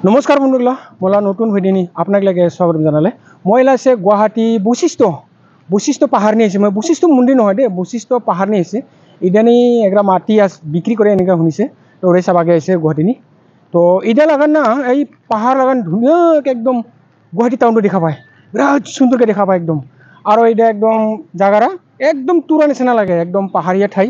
নমস্কাৰ বন্ধুগলা মোলা নতুন ভিডিঅ' আপোনাক লাগে স্বাগতম জনালে মই আছে গুৱাহাটী বশিষ্ঠ পাহাৰ নি আছে মই বশিষ্ঠ মন্দিৰ নহয় দে বশিষ্ঠ পাহাৰ নি আছে ইদানি এগ্ৰা মাটি আছে বিক্ৰী কৰে এনেকা শুনিছে তো ৰে চাবাগে আছে গুৱাহাটী নি তো ইদা লাগান না এই পাহাৰ লাগান ধুনীয়াকে একদম গুৱাহাটী টাউনটো দেখা পায় বিৰাট সুন্দৰকে দেখা পায় একদম আৰু ইদা একদম জাগাৰা একদম তুৰা নিচিনা লাগে একদম পাহাৰীয়া ঠাই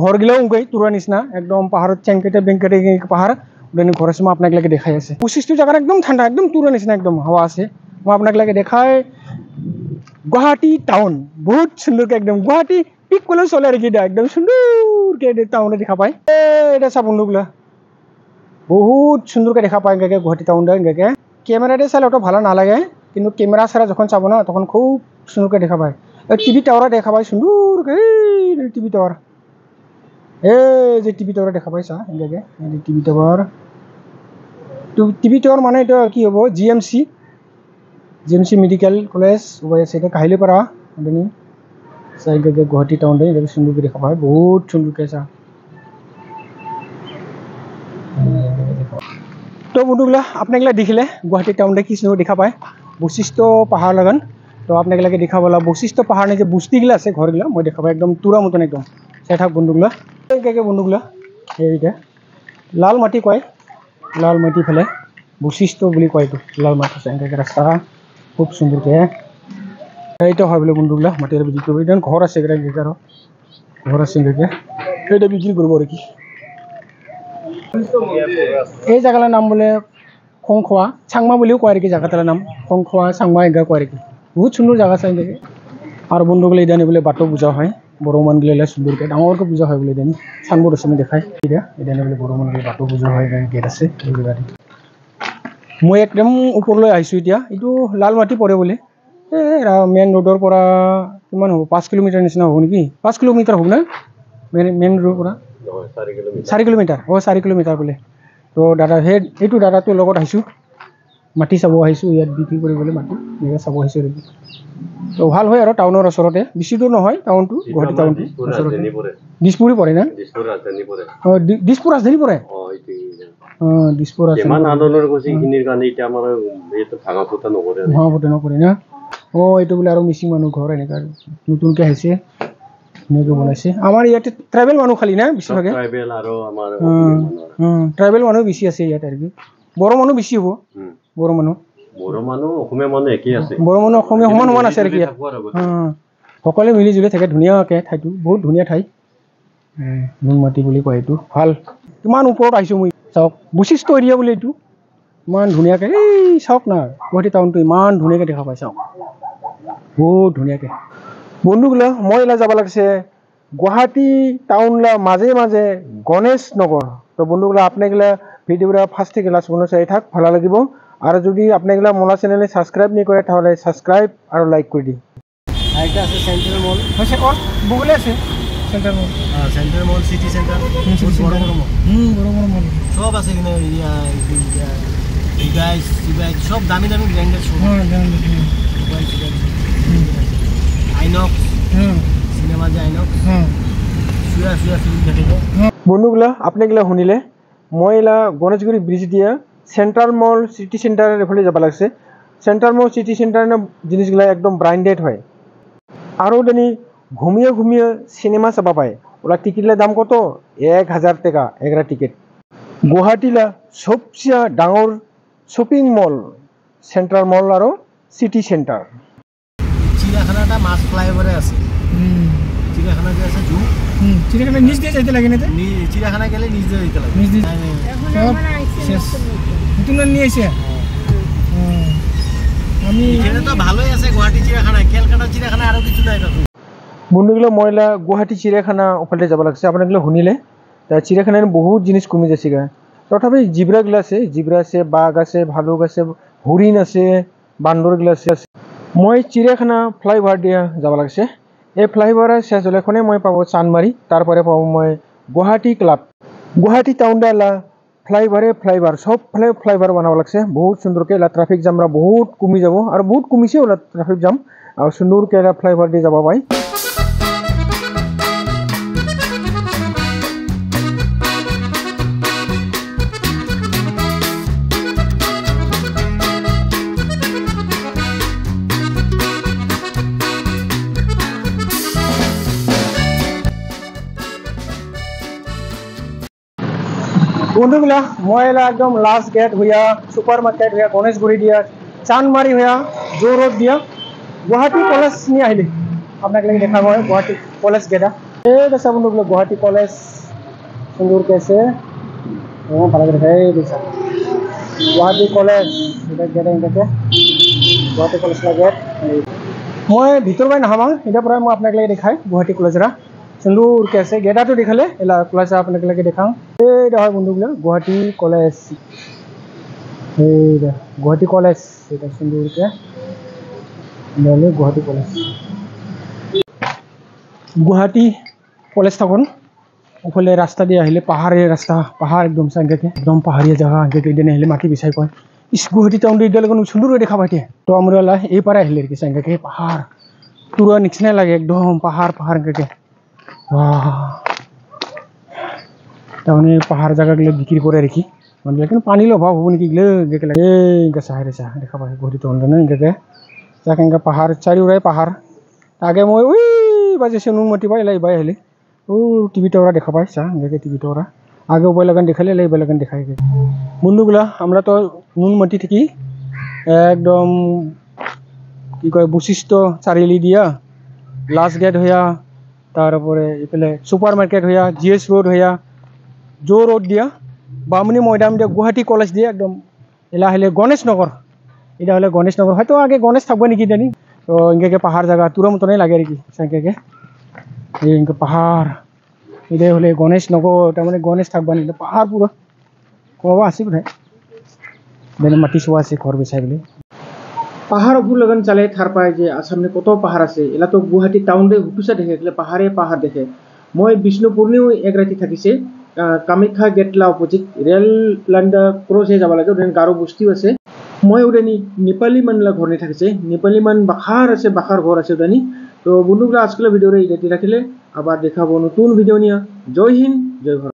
ঘৰগিলাও গৈ তুৰা নিচিনা একদম পাহাৰত চেংকেটে বেংকেটে পাহাৰ উদানি ঘৰ আছে মই আপোনাক লাগে দেখাই আছে বশিষ্ঠ জাগাৰ একদম ঠাণ্ডা একদম তুৰা নিচিনা একদম হাৱা আছে মই আপোনাক লাগে দেখাই গুৱাহাটী টাউন বহুত সুন্দৰকে একদম গুৱাহাটী পিক কলে চলে আৰু কিটা একদম সুন্দৰকে টাউনে দেখা পায় এটা চাব বন্ধুগলা বহুত সুন্দৰকে দেখা পায় এনেকৈ গুৱাহাটী টাউনটা এনেকৈ কেমেৰাতে চালে অত ভালো নালাগে কিন্তু কেমেৰা ছাড়া যখন চাব না তখন খুব সুন্দৰকে দেখা পায় টিভি টাৱাৰত দেখা পায় সুন্দৰকে টিভি টাৱাৰ যে টিভি টাৱাৰ দেখা পাইছা এনেকৈ টিভি টাৱাৰ মানে এটা কি হ'ব জিএমচি মেডিকেল কলেজ ওবাই আছে এটা কাহিলীপাৰা আপুনি চাইকে গুৱাহাটী টাউনতে এনেকৈ সুন্দৰকে দেখা পায় বহুত সুন্দৰকে চা তো বন্ধুগলা আপোনাক দেখিলে গুৱাহাটী টাউনতে কি সুন্দৰ দেখা পায় বশিষ্ঠ পাহাৰ লাগান তো আপোনাক দেখা পালা বশিষ্ঠ পাহাৰ নে যে বস্তিগিলা আছে ঘৰগিলা মই দেখা পাই একদম তুৰা মতন একদম চাই থাক বন্ধুগলা বন্ধুগলা এইটা লাল মাটি কয় লাল মাটি ফেলে বশিষ্ঠ বুলি কয় এইটো লাল মাটি এনেকৈ ৰাস্তা খুব সুন্দৰকে এইটো হয় বোলে বন্ধুগলা মাটিৰে বিক্ৰী কৰিব এতিয়া ঘৰ আছে আৰু ঘৰ আছে এনেকৈ এইটা বিক্ৰী কৰিব আৰু কি এই জাগাৰ নাম বোলে খংখোৱা চাংমা বুলিও কয় আৰু কি জাগাটাৰ নাম খংখোৱা চাংমা এনেকৈ কয় আৰু কি বহুত সুন্দৰ জাগা চাই এনেকৈ আৰু বন্ধুগলা ইদানি বোলে বাটও পূজা হয় বড়ো মানুহগিলা সুন্দৰকে ডাঙৰকৈ পূজা হয় বোলে ইদানি চানবোৰ্ড আছে মই দেখাই ইদানি বোলে বড়ো মানুহগিলা বাটও পূজা হয় গেট আছে মই একদম ওপৰলৈ আহিছোঁ এতিয়া এইটো লাল মাটি পৰে বোলে মেইন ৰোডৰ পৰা কিমান হ'ব 5 কিলোমিটাৰ নিচিনা হ'ব নেকি 5 কিলোমিটাৰ হ'ব না মেইন ৰোডৰ পৰা 4 কিলোমিটাৰ 4 কিলোমিটাৰ বোলে তো দাদা এইটো দাদাটোৰ লগত আহিছোঁ মাটি চাব আহিছোঁ ইয়াত বিক্ৰী কৰিবলৈ মাটি এনেকৈ চাব আহিছোঁ আৰু তো ভাল হয় আৰু টাউনৰ ওচৰতে বেছি দূৰ নহয় টাউনটো গুৱাহাটী টাউনটো দিছপুৰ পৰে না দিছপুৰ ৰাজধানী পৰে দিছপুৰ নকৰে না এইটো বোলে আৰু মিচিং মানুহ ঘৰ এনেকৈ নতুনকৈ আহিছে ধুনীয়াকৈ বনাইছে আমাৰ ইয়াতে ট্ৰাইবেল মানুহ খালি না বেছিভাগে ট্ৰাইবেল মানুহ বেছি আছে ইয়াত আৰু কি বড়ো মানুহ বেছি হ'ব বড়ো মানুহ অসমীয়া সমান আছে আৰু কি সকলোৱে মিলি জুলি থাকে ধুনীয়াকৈ ঠাইটো বহুত ধুনীয়া ঠাই নুনমাটি বুলি কয় এইটো ভাল কিমান ওপৰত আহিছোঁ মই চাওক বশিষ্ঠ এৰিয়া বুলি এইটো ইমান ধুনীয়াকৈ এই চাওক না গুৱাহাটী টাউনটো ইমান ধুনীয়াকৈ দেখা পাই চাওক বহুত ধুনীয়াকৈ বন্ধুগলা মই এলা যাব লাগিছে গুৱাহাটী টাউনলা মাজে মাজে গণেশ নগৰ তো বন্ধুগলা আপনাগিলা ভিডিওটা ফার্স্ট থেকে লাস্ট পর্যন্ত চাই থাক ভালো লাগিব আর যদি আপনাগিলা মোলা চ্যানেলে সাবস্ক্রাইব নি করে তাহলে সাবস্ক্রাইব আর লাইক করে দি এটা আছে সেন্ট্রাল মল হচ্ছে কোন গুগলে আছে সেন্ট্রাল মল সিটি সেন্টার বড় মল সব আছে কিনা গাইস সব দামি ব্র্যান্ডেড সব আইনক্স সিনেমা যে আইনক্স সুয়া ফিল্ম দেখিব বন্ধুগলা আপনাগিলা শুনিলে মই এলা গণেশগুৰি ব্ৰিজ দিয়া সেন্ট্রাল মল সিটি সেন্টারের এফালে যাব লাগছে সেন্ট্রাল মল সিটি সেন্টারের জিনিসগুলা একদম ব্র্যান্ডেড হয় আর ওদানি ঘুমিয়ে সিনেমা চাবা পায় ওলা টিকিটের দাম কত 1000 টাকা এগরা টিকিট গুৱাহাটীলা সবচেয়ে ডাঙৰ শপিং মল সেন্ট্রাল মল আর সিটি সেন্টার চিড়িয়াখানাটা মাছ ফ্লাইওভারে আছে চিড়িয়াখানা যে আছে জু চিড়িয়াখানা নিচ দিয়ে যাইতে লাগে না চিড়িয়াখানা গেলে নিচ দিয়ে যাইতে লাগে নিচ দিয়ে নতুন নিয়ে এসে আমি এখানে তো ভালোই আছে গুৱাহাটী চিড়িয়াখানা কেলকাতা চিড়িয়াখানা আৰ কিছু নাই কাকু বন্ধুগুলো ময়লা গুৱাহাটী চিড়িয়াখানা ওখানে যাব লাগছে আপনাগুলো শুনিলে তা চিড়িয়াখানার বহুত জিনিস কমে যাচ্ছে গা তথাপি জিব্রাগুলো আছে জিব্রা আছে বাঘ আছে ভালুক আছে হরিণ আছে বান্দরগুলো আছে মই চিড়িয়াখানা ফ্লাইওভার দিয়া যাব লাগছে এই ফ্লাইওভারের শেষ হলে মই পাবো চানমারি তারপরে পাবো মই গুৱাহাটী ক্লাব গুৱাহাটী টাউনডালা ফ্লাইওভার সব ফ্লাইওভার বানাব লাগছে বহুত সুন্দরকে এলা ট্রাফিক জামরা বহুত কমি যাব আর বহুত কমিছে ওলা ট্রাফিক জাম আর সুন্দরকে এলা ফ্লাইওভার দিয়ে যাব পাই বন্ধুগুলা মই একদম লাস্ট গেট হইয়া সুপার মার্কেট হইয়া গণেশগুড়ি দিয়া চানমারি হইয়া জো রোড দিয়া গুৱাহাটী কলেজ নিয়ে আহিলে আপনাকে দেখা হয় গুৱাহাটী কলেজ গেটা এই দেখা বন্ধুগুলো গুৱাহাটী কলেজ সুন্দৰকে আছে ভালো কৰে দেখা এই দেখা গুৱাহাটী কলেজ এটা গেট এনেকে গুৱাহাটী কলেজ গেট মই ভিতৰ বাই নাহামা এটা পৰে মই আপনাকে দেখাই গুৱাহাটী কলেজরা সুন্দরকে আছে গেটাটো দেখালে এলা কলেজ আপনাকে দেখাও এইটা হয় বন্ধুগুলো গুৱাহাটী কলেজ এইটা গুৱাহাটী কলেজ এটা সুন্দৰকে গুৱাহাটী কলেজ গুৱাহাটী কলেজ থাকুন ওফালে রাস্তা দিয়ে আহিলে পাহাড়ের রাস্তা পাহাড় একদম সাইডকে একদম পাহাড়িয়া জায়গা আগে দিনে আহিলে মাটি বিচাই কয় ইস গুৱাহাটী টাউন দিয়ে দেখুন সুন্দর দেখা পাইতে তো আমরা এই পারে আহিলে কি সাইডকে পাহাড় পুরো নিচনে লাগে একদম পাহাড় পাহাড় কে তাহলে পাহাড় জায়গাগুলো বিক্রি করে রেখি মানে কিন্তু পানির অভাব হবো নাকি গেলে এই সাহারে চা দেখা পাই গুৱাহাটী টাউন না এনকে যাকে পাহাড় চারিওরাই পাহাড় আগে মই ওই বাজেছে নুনমাটি পাই লাই বাই আহিলে ও টিভি টাওয়ার দেখা পাই চা এনকে টিভি টাওয়ার আগে ওই লাগান দেখালে লাই লাগান দেখাই বন্ধুগুলা আমরা তো নুনমাটি থেকে একদম কি কয় বৈশিষ্ট্য চারিআলি দিয়া লাস্ট গেট হইয়া তারপরে এফালে সুপার মার্কেট হইয়া জিএস রোড হইয়া জো রোড দিয়া বামুনি ময়দান দিয়া গুৱাহাটী কলেজ দিয়ে একদম এলা হলে গণেশনগর এটা হলে গণেশনগর হয়তো আগে গণেশ থাকবে নাকি জানি তো ইনকে পাহাড় জায়গা তুরা মতনই লাগে আর কি সাইকে ইনকে পাহাড় এটা হলে গণেশনগর তার মানে গণেশ থাকবে না পাহাড় পুরো কবা আসি কোথায় দেন মাটি শোয়া আছে ঘর বেসাই বলে পাহাড় উপর লাগান চালে থার পায় যে সামনে কত পাহাড় আছে এলা তো গুৱাহাটী টাউন রে হুটুসা দেখে এগুলো পাহাড়ে পাহাড় দেখে মই বিষ্ণুপুরনিও এক রাতি থাকিছে কামাখ্যা গেটলা অপোজিট রেল লাইনটা ক্রস হয়ে যাব লাগে ওখানে গারো বস্তিও আছে মই ওখানে নেপালি মানলা ঘর নিয়ে থাকিছে নেপালি মান বাখার আছে বাখার ঘর আছে ওখানে তো বন্ধুগুলো আজকের ভিডিওরে এই রাখলে আবার দেখাবো নতুন ভিডিও নিয়ে জয় হিন্দ জয় ভারত।